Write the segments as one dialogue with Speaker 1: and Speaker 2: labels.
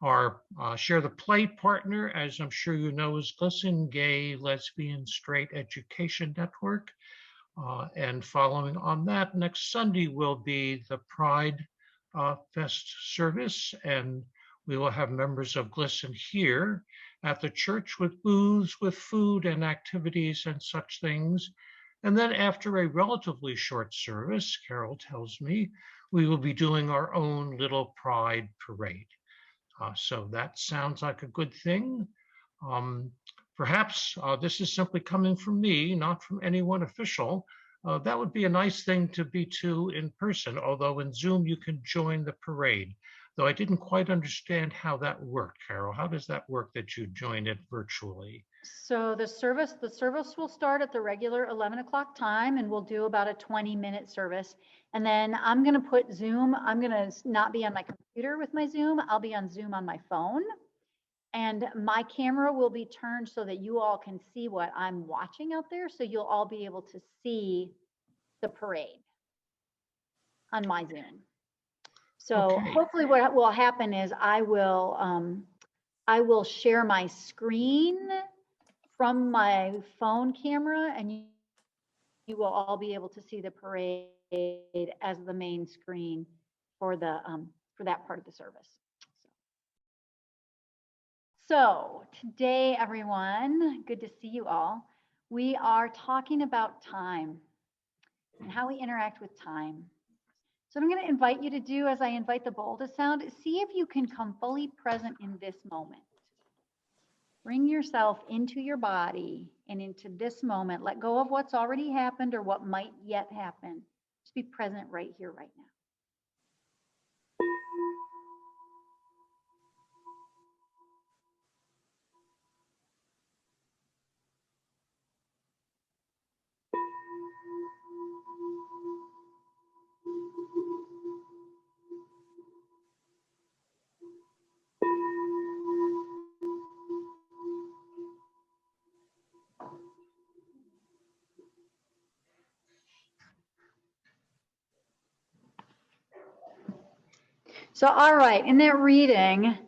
Speaker 1: Our Share the Play partner, as I'm sure you know, is GLSEN, Gay, Lesbian, Straight Education Network. And following on that, next Sunday will be the Pride Fest service, and we will have members of GLSEN here at the church with booths, with food and activities and such things. And then after a relatively short service, Carol tells me, we will be doing our own little Pride parade. So that sounds like a good thing. Um, Perhaps this is simply coming from me, not from anyone official. That would be a nice thing to be to in person, although in Zoom you can join the parade. Though I didn't quite understand how that worked, Carol. How does that work that you join it virtually?
Speaker 2: So the service will start at the regular 11 o'clock time, and we'll do about a 20-minute service. And then I'm going to put Zoom. I'm going to not be on my computer with my Zoom. I'll be on Zoom on my phone. And my camera will be turned so that you all can see what I'm watching out there. So you'll all be able to see the parade on my Zoom. So
Speaker 1: Okay.
Speaker 2: hopefully what will happen is I will share my screen from my phone camera, and you will all be able to see the parade as the main screen for that part of the service. So today, everyone, good to see you all. We are talking about time and how we interact with time. So I'm going to invite you to do, as I invite the bowl to sound, see if you can come fully present in this moment. Bring yourself into your body and into this moment. Let go of what's already happened or what might yet happen. Just be present right here, right now. So, all right, in that reading,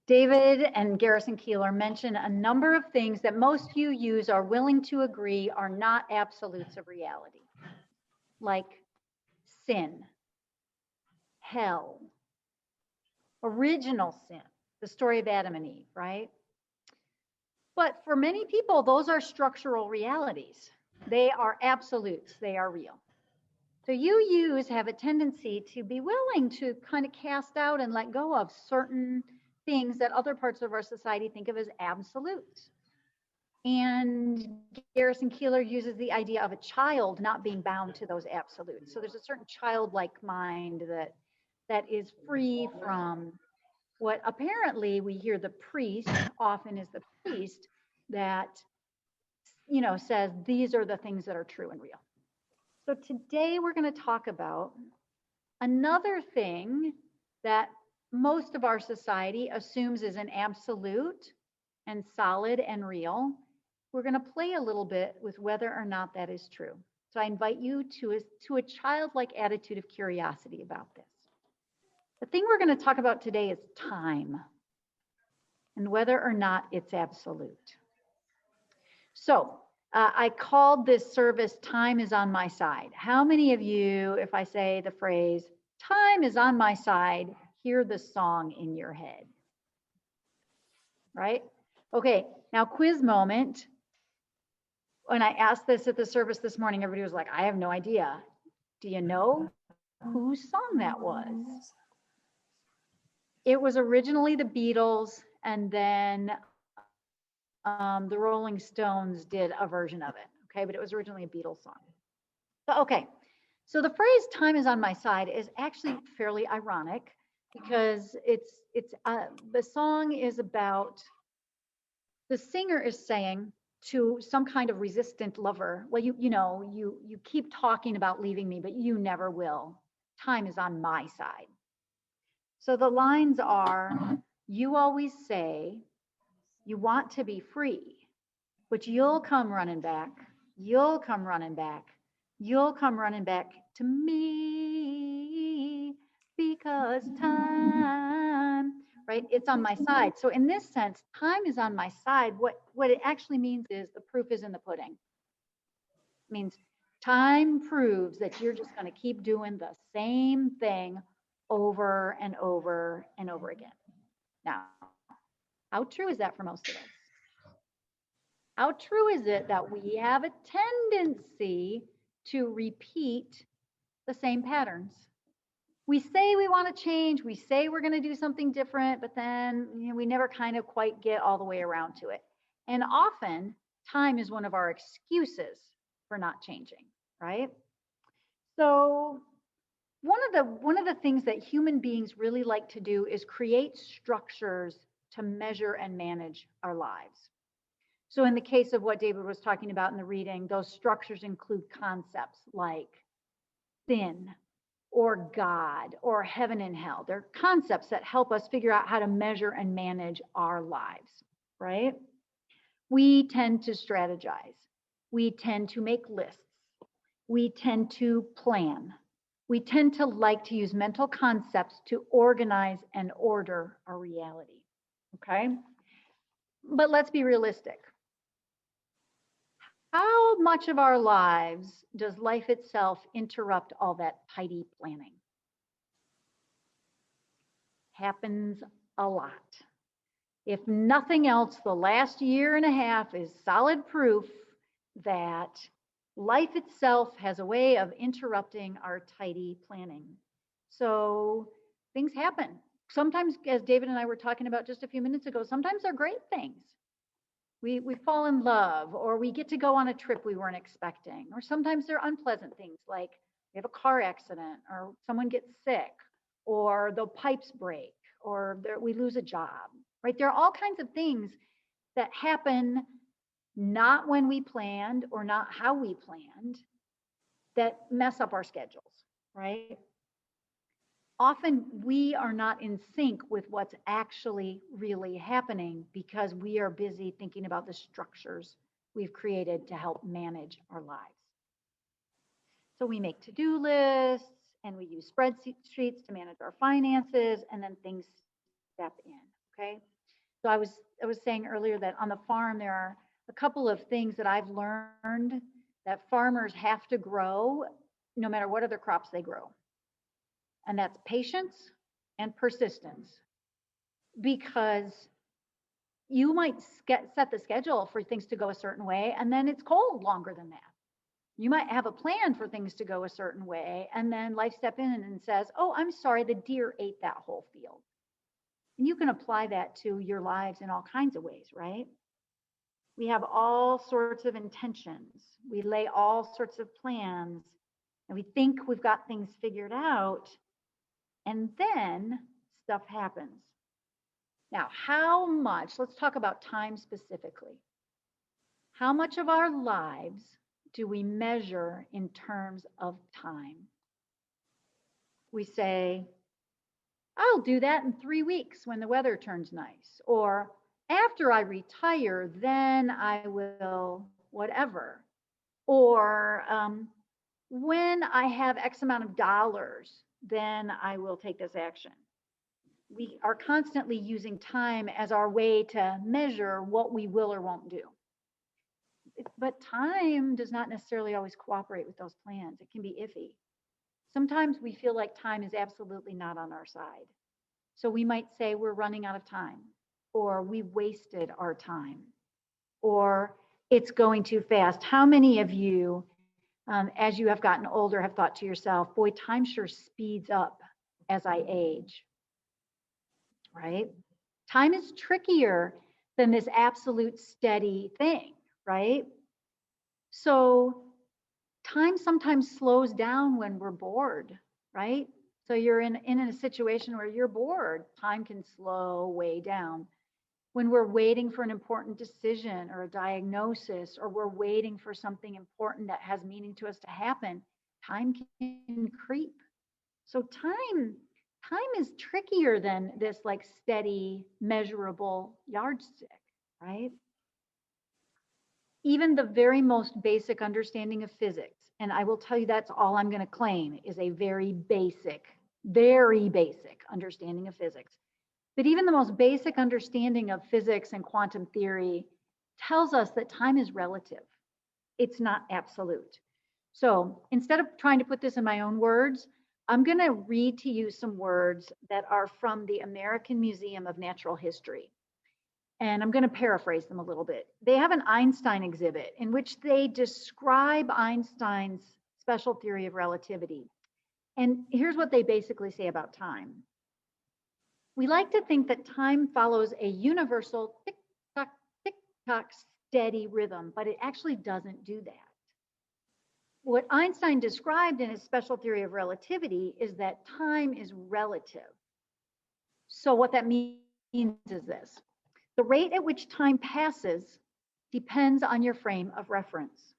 Speaker 2: David and Garrison Keillor mention a number of things that most you use are willing to agree are not absolutes of reality, like sin, hell, original sin, the story of Adam and Eve, right? But for many people, those are structural realities. They are absolutes, they are real. So you have a tendency to be willing to kind of cast out and let go of certain things that other parts of our society think of as absolutes. And Garrison Keillor uses the idea of a child not being bound to those absolutes. So there's a certain childlike mind that is free from what apparently we hear the priest, often is the priest, that says these are the things that are true and real. So today we're going to talk about another thing that most of our society assumes is an absolute and solid and real. We're going to play a little bit with whether or not that is true. So I invite you to a childlike attitude of curiosity about this. The thing we're going to talk about today is time and whether or not it's absolute. So I called this service "Time is on my side." How many of you, if I say the phrase, "Time is on my side," hear the song in your head? Right? Okay, now quiz moment. When I asked this at the service this morning, everybody was like, I have no idea. Do you know whose song that was? It was originally the Beatles, and then the Rolling Stones did a version of it, okay? But it was originally a Beatles song. But okay, so the phrase "time is on my side" is actually fairly ironic because the song is about, the singer is saying to some kind of resistant lover, well, you keep talking about leaving me, but you never will. Time is on my side. So the lines are, you always say you want to be free, but you'll come running back. You'll come running back. You'll come running back to me because time, right? It's on my side. So in this sense, time is on my side. What it actually means is the proof is in the pudding. It means time proves that you're just going to keep doing the same thing over and over and over again. Now, how true is that for most of us? How true is it that we have a tendency to repeat the same patterns? We say we want to change, we say we're going to do something different, but then we never kind of quite get all the way around to it. And often, time is one of our excuses for not changing, right? So one of the things that human beings really like to do is create structures to measure and manage our lives. So in the case of what David was talking about in the reading, those structures include concepts like sin or God or heaven and hell. They're concepts that help us figure out how to measure and manage our lives, right? We tend to strategize. We tend to make lists. We tend to plan. We tend to like to use mental concepts to organize and order our reality, okay? But let's be realistic. How much of our lives does life itself interrupt all that tidy planning? Happens a lot. If nothing else, the last year and a half is solid proof that life itself has a way of interrupting our tidy planning. So things happen. Sometimes, as David and I were talking about just a few minutes ago, sometimes they're great things. We fall in love, or we get to go on a trip we weren't expecting, or sometimes they're unpleasant things like we have a car accident, or someone gets sick, or the pipes break, or we lose a job, right? There are all kinds of things that happen not when we planned or not how we planned that mess up our schedules, right? Often we are not in sync with what's actually really happening because we are busy thinking about the structures we've created to help manage our lives. So we make to-do lists and we use spreadsheets to manage our finances, and then things step in, okay? So I was saying earlier that on the farm there are a couple of things that I've learned that farmers have to grow no matter what other crops they grow. And that's patience and persistence, because you might set the schedule for things to go a certain way, and then it's cold longer than that. You might have a plan for things to go a certain way, and then life steps in and says, oh, I'm sorry, the deer ate that whole field. And you can apply that to your lives in all kinds of ways, right? We have all sorts of intentions. We lay all sorts of plans, and we think we've got things figured out. And then stuff happens. Now, how much, let's talk about time specifically. How much of our lives do we measure in terms of time? We say, I'll do that in 3 weeks when the weather turns nice. Or after I retire, then I will whatever. Or when I have X amount of dollars, then I will take this action. We are constantly using time as our way to measure what we will or won't do. But time does not necessarily always cooperate with those plans. It can be iffy. Sometimes we feel like time is absolutely not on our side. So we might say we're running out of time, or we wasted our time, or it's going too fast. How many of you, as you have gotten older, have thought to yourself, boy, time sure speeds up as I age, right? Time is trickier than this absolute steady thing, right? So time sometimes slows down when we're bored, right? So you're in a situation where you're bored, time can slow way down. When we're waiting for an important decision or a diagnosis, or we're waiting for something important that has meaning to us to happen, time can creep. So time is trickier than this like steady, measurable yardstick, right? Even the very most basic understanding of physics, and I will tell you that's all I'm going to claim, is a very basic understanding of physics. But even the most basic understanding of physics and quantum theory tells us that time is relative. It's not absolute. So instead of trying to put this in my own words, I'm going to read to you some words that are from the American Museum of Natural History. And I'm going to paraphrase them a little bit. They have an Einstein exhibit in which they describe Einstein's special theory of relativity. And here's what they basically say about time. We like to think that time follows a universal tick tock, steady rhythm, but it actually doesn't do that. What Einstein described in his special theory of relativity is that time is relative. So what that means is this: the rate at which time passes depends on your frame of reference.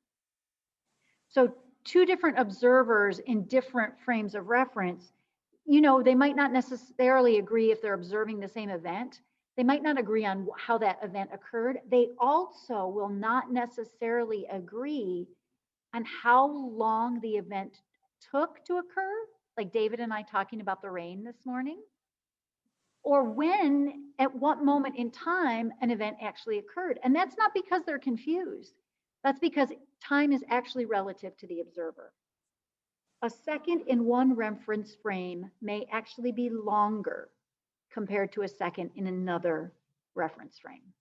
Speaker 2: So two different observers in different frames of reference, they might not necessarily agree if they're observing the same event. They might not agree on how that event occurred. They also will not necessarily agree on how long the event took to occur, like David and I talking about the rain this morning, or at what moment in time an event actually occurred. And that's not because they're confused. That's because time is actually relative to the observer. A second in one reference frame may actually be longer compared to a second in another reference frame.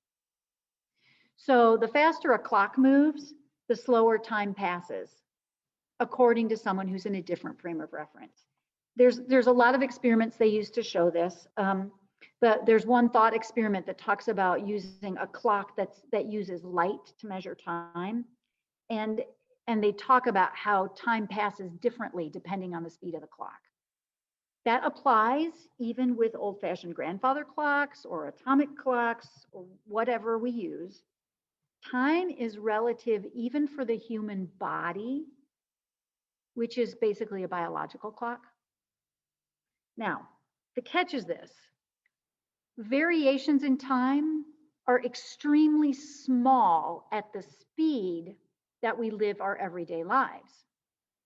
Speaker 2: So the faster a clock moves, the slower time passes, according to someone who's in a different frame of reference. There's a lot of experiments they use to show this. But there's one thought experiment that talks about using a clock that uses light to measure time. And they talk about how time passes differently depending on the speed of the clock. That applies even with old-fashioned grandfather clocks or atomic clocks or whatever we use. Time is relative even for the human body, which is basically a biological clock. Now, the catch is this: variations in time are extremely small at the speed that we live our everyday lives,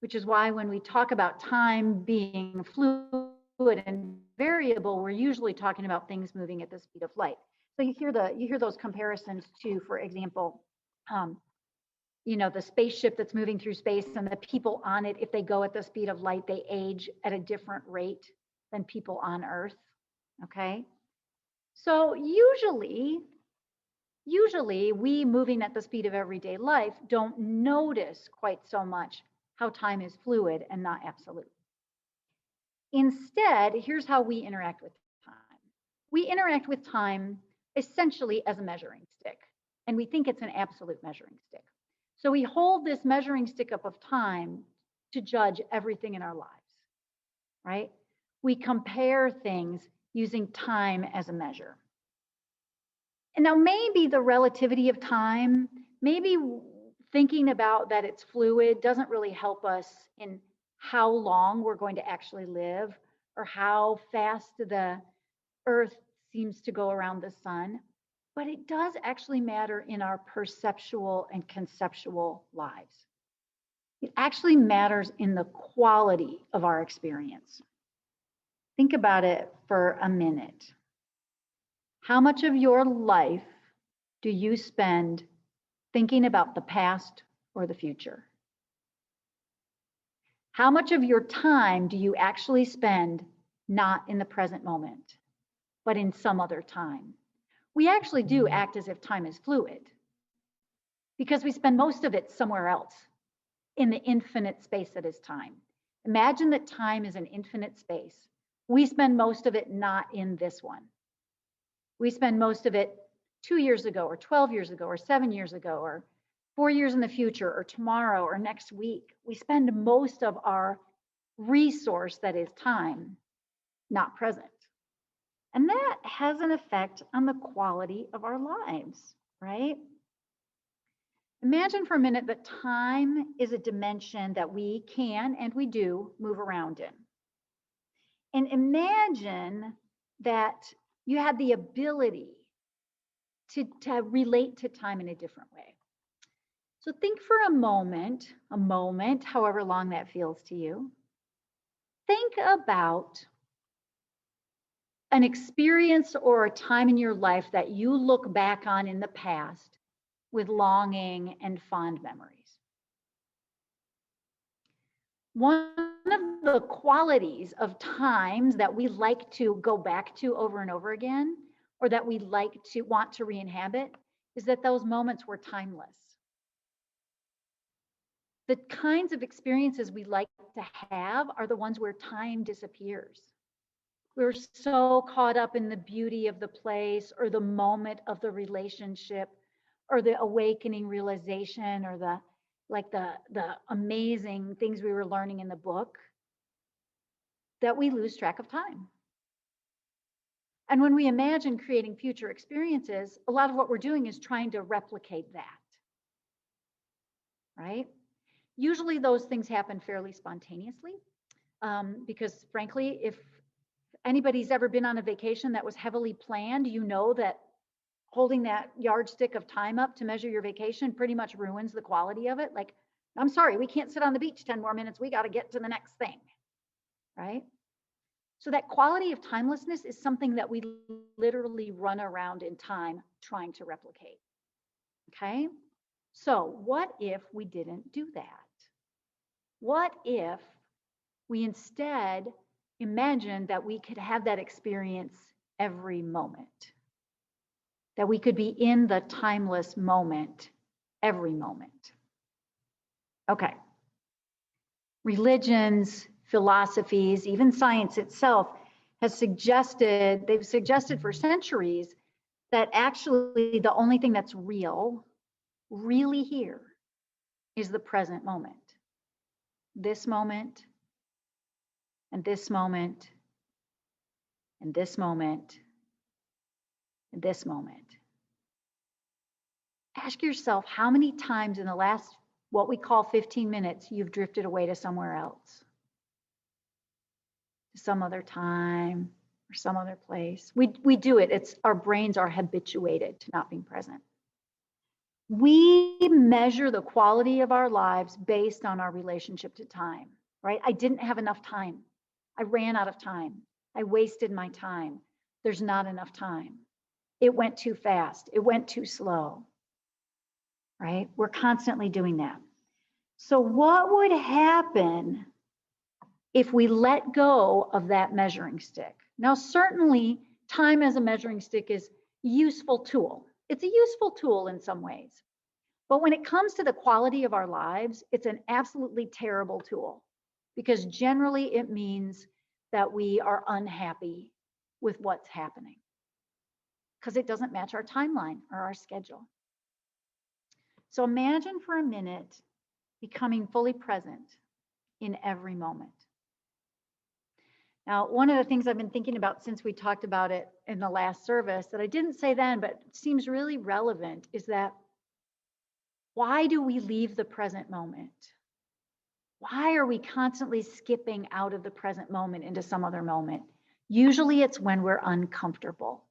Speaker 2: which is why when we talk about time being fluid and variable, we're usually talking about things moving at the speed of light. So you hear those comparisons to, for example, the spaceship that's moving through space and the people on it, if they go at the speed of light, they age at a different rate than people on Earth. Okay. So usually we moving at the speed of everyday life don't notice quite so much how time is fluid and not absolute. Instead, here's how we interact with time. We interact with time essentially as a measuring stick, and we think it's an absolute measuring stick. So we hold this measuring stick up of time to judge everything in our lives, right? We compare things using time as a measure. And now maybe the relativity of time, maybe thinking about that it's fluid doesn't really help us in how long we're going to actually live or how fast the Earth seems to go around the sun, but it does actually matter in our perceptual and conceptual lives. It actually matters in the quality of our experience. Think about it for a minute. How much of your life do you spend thinking about the past or the future? How much of your time do you actually spend not in the present moment, but in some other time? We actually do act as if time is fluid because we spend most of it somewhere else in the infinite space that is time. Imagine that time is an infinite space. We spend most of it not in this one. We spend most of it 2 years ago or 12 years ago or 7 years ago or 4 years in the future or tomorrow or next week. We spend most of our resource that is time, not present. And that has an effect on the quality of our lives, right? Imagine for a minute that time is a dimension that we can and we do move around in. And imagine that you had the ability to relate to time in a different way. So think for a moment, however long that feels to you. Think about an experience or a time in your life that you look back on in the past with longing and fond memories. One of the qualities of times that we like to go back to over and over again, or that we like to want to re-inhabit, is that those moments were timeless. The kinds of experiences we like to have are the ones where time disappears. We're so caught up in the beauty of the place or the moment of the relationship or the awakening realization or the amazing things we were learning in the book that we lose track of time. And when we imagine creating future experiences, a lot of what we're doing is trying to replicate that, right? Usually those things happen fairly spontaneously because frankly, if anybody's ever been on a vacation that was heavily planned, you know that holding that yardstick of time up to measure your vacation pretty much ruins the quality of it. Like, I'm sorry, we can't sit on the beach 10 more minutes. We got to get to the next thing, right? So that quality of timelessness is something that we literally run around in time trying to replicate, okay? So what if we didn't do that? What if we instead imagined that we could have that experience every moment? That we could be in the timeless moment every moment. Okay. Religions, philosophies, even science itself they've suggested for centuries that actually the only thing that's real, really here, is the present moment. This moment, and this moment, and this moment, and this moment. Ask yourself how many times in the last, what we call 15 minutes, you've drifted away to somewhere else, to some other time or some other place. We do it. It's our brains are habituated to not being present. We measure the quality of our lives based on our relationship to time, right? I didn't have enough time. I ran out of time. I wasted my time. There's not enough time. It went too fast. It went too slow, right? We're constantly doing that. So what would happen if we let go of that measuring stick? Now, certainly time as a measuring stick is a useful tool. It's a useful tool in some ways. But when it comes to the quality of our lives, it's an absolutely terrible tool because generally it means that we are unhappy with what's happening because it doesn't match our timeline or our schedule. So imagine for a minute becoming fully present in every moment. Now, one of the things I've been thinking about since we talked about it in the last service that I didn't say then, but seems really relevant is that why do we leave the present moment? Why are we constantly skipping out of the present moment into some other moment? Usually it's when we're uncomfortable.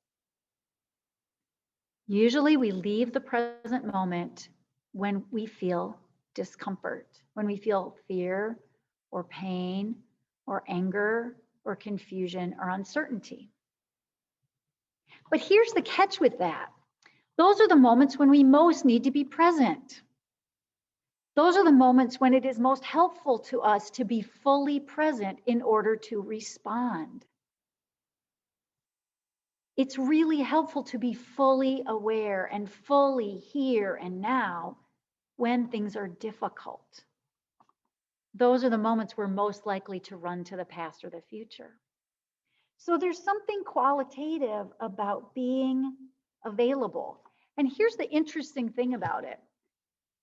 Speaker 2: Usually we leave the present moment when we feel discomfort, when we feel fear or pain or anger or confusion or uncertainty. But here's the catch with that. Those are the moments when we most need to be present. Those are the moments when it is most helpful to us to be fully present in order to respond. It's really helpful to be fully aware and fully here and now when things are difficult. Those are the moments we're most likely to run to the past or the future. So there's something qualitative about being available. And here's the interesting thing about it.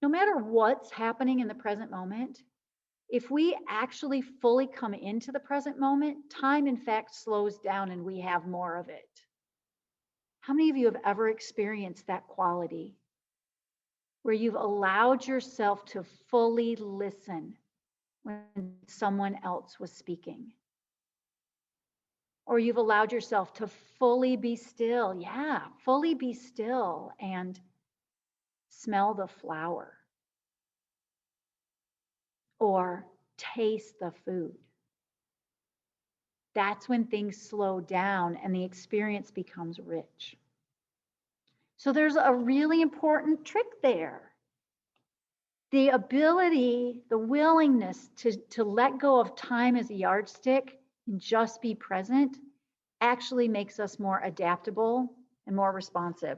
Speaker 2: No matter what's happening in the present moment, if we actually fully come into the present moment, time in fact slows down and we have more of it. How many of you have ever experienced that quality where you've allowed yourself to fully listen when someone else was speaking? Or you've allowed yourself to fully be still, fully be still and smell the flower or taste the food. that's when things slow down and the experience becomes rich. So there's a really important trick there. The ability, the willingness to let go of time as a yardstick and just be present actually makes us more adaptable and more responsive.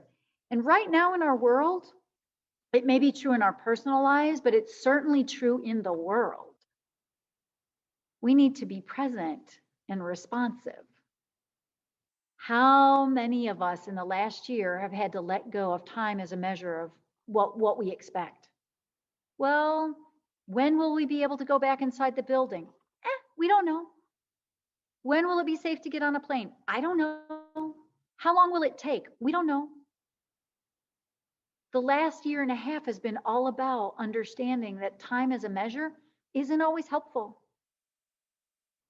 Speaker 2: And right now in our world, it may be true in our personal lives, but it's certainly true in the world. We need to be present and responsive. How many of us in the last year have had to let go of time as a measure of what we expect? Well, when will we be able to go back inside the building? We don't know. When will it be safe to get on a plane? I don't know. How long will it take? We don't know. The last year and a half has been all about understanding that time as a measure isn't always helpful.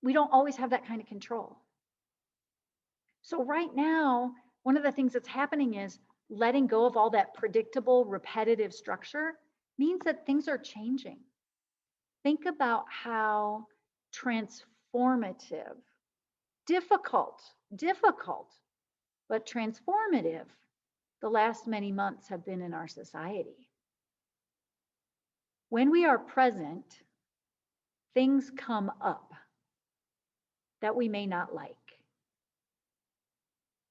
Speaker 2: We don't always have that kind of control. So right now, one of the things that's happening is letting go of all that predictable, repetitive structure means that things are changing. Think about how transformative, difficult, but transformative the last many months have been in our society. When we are present, things come up that we may not like.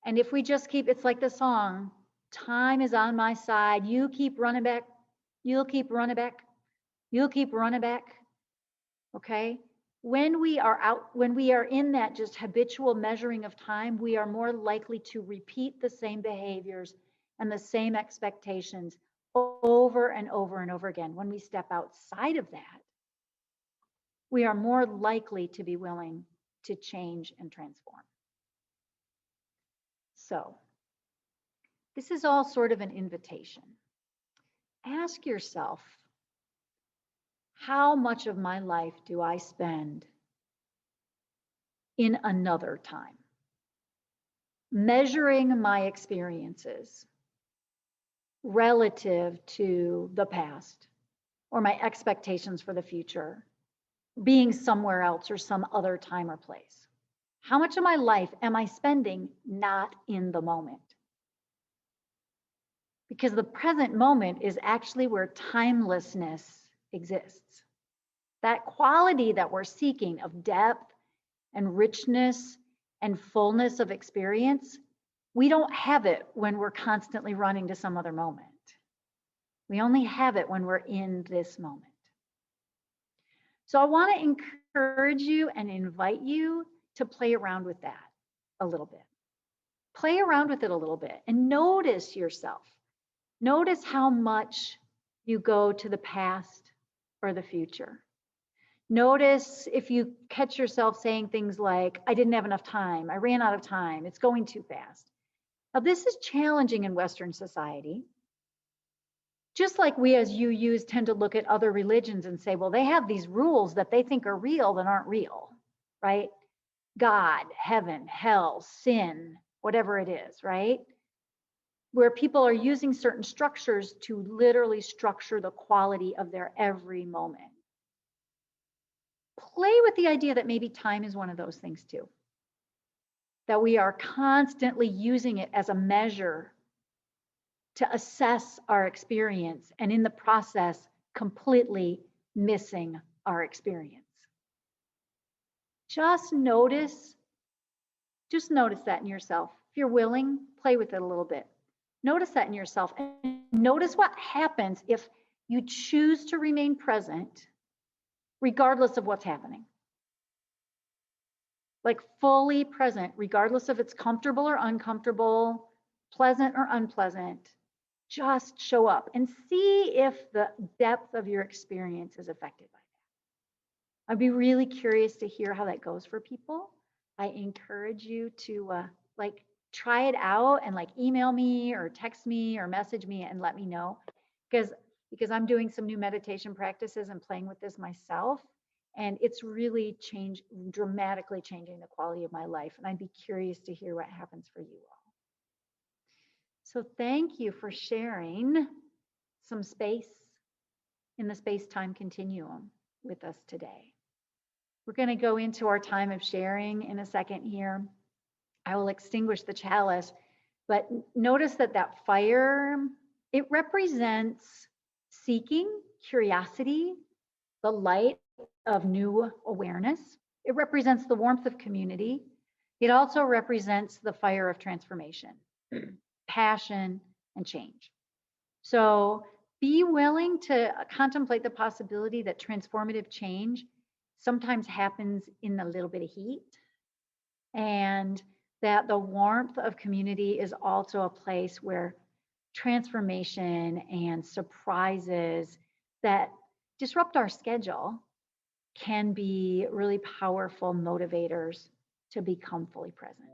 Speaker 2: And if we just keep, it's like the song, time is on my side. You keep running back. You'll keep running back. You'll keep running back. Okay? When we are in that just habitual measuring of time, we are more likely to repeat the same behaviors and the same expectations over and over and over again. When we step outside of that, we are more likely to be willing to change and transform. So, this is all sort of an invitation. Ask yourself, how much of my life do I spend in another time? Measuring my experiences relative to the past or my expectations for the future, being somewhere else or some other time or place. How much of my life am I spending not in the moment? Because the present moment is actually where timelessness exists. That quality that we're seeking of depth and richness and fullness of experience, we don't have it when we're constantly running to some other moment. We only have it when we're in this moment. So I want to encourage you and invite you to play around with that a little bit. Play around with it a little bit and notice yourself. Notice how much you go to the past or the future. Notice if you catch yourself saying things like, I didn't have enough time, I ran out of time, it's going too fast. Now, this is challenging in Western society. Just like we as UUs tend to look at other religions and say, well, they have these rules that they think are real that aren't real, right? God, heaven, hell, sin, whatever it is, right? Where people are using certain structures to literally structure the quality of their every moment. Play with the idea that maybe time is one of those things too. That we are constantly using it as a measure to assess our experience and in the process, completely missing our experience. Just notice that in yourself. If you're willing, play with it a little bit. Notice that in yourself and notice what happens if you choose to remain present regardless of what's happening. Like fully present, regardless if it's comfortable or uncomfortable, pleasant or unpleasant. Just show up and see if the depth of your experience is affected by that. I'd be really curious to hear how that goes for people. I encourage you to try it out and email me or text me or message me and let me know because I'm doing some new meditation practices and playing with this myself. And it's really dramatically changing the quality of my life. And I'd be curious to hear what happens for you all. So thank you for sharing some space in the space-time continuum with us today. We're going to go into our time of sharing in a second here. I will extinguish the chalice, but notice that that fire, it represents seeking, curiosity, the light of new awareness. It represents the warmth of community. It also represents the fire of transformation, passion, and change. So be willing to contemplate the possibility that transformative change sometimes happens in a little bit of heat, and that the warmth of community is also a place where transformation and surprises that disrupt our schedule can be really powerful motivators to become fully present.